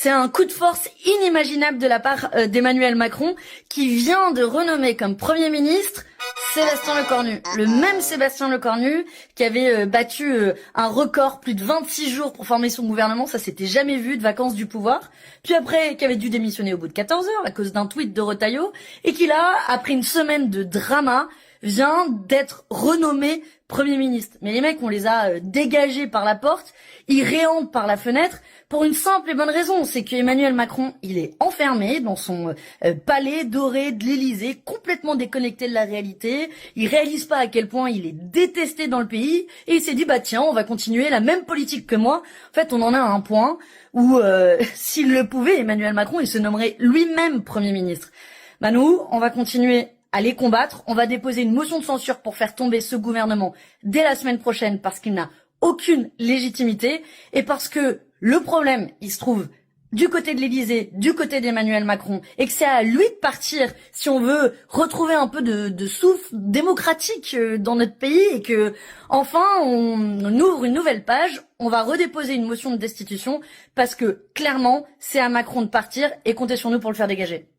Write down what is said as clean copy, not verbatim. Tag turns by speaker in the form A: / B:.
A: C'est un coup de force inimaginable de la part d'Emmanuel Macron qui vient de renommer comme Premier ministre Sébastien Lecornu. Le même Sébastien Lecornu qui avait battu un record, plus de 26 jours pour former son gouvernement, ça s'était jamais vu, de vacances du pouvoir. Puis après, qui avait dû démissionner au bout de 14 heures à cause d'un tweet de Retailleau, et qui là, après une semaine de drama, vient d'être renommé Premier ministre. Mais les mecs, on les a dégagés par la porte, ils réantent par la fenêtre, pour une simple et bonne raison, c'est que Emmanuel Macron, il est enfermé dans son palais doré de l'Élysée, complètement déconnecté de la réalité, il réalise pas à quel point il est détesté dans le pays, et il s'est dit, bah tiens, on va continuer la même politique que moi. En fait, on en a à un point où, s'il le pouvait, Emmanuel Macron, il se nommerait lui-même Premier ministre. Bah nous, on va continuer à les combattre. On va déposer une motion de censure pour faire tomber ce gouvernement dès la semaine prochaine parce qu'il n'a aucune légitimité et parce que le problème, il se trouve du côté de l'Élysée, du côté d'Emmanuel Macron, et que c'est à lui de partir si on veut retrouver un peu de souffle démocratique dans notre pays et que enfin on ouvre une nouvelle page. On va redéposer une motion de destitution parce que clairement c'est à Macron de partir et comptez sur nous pour le faire dégager.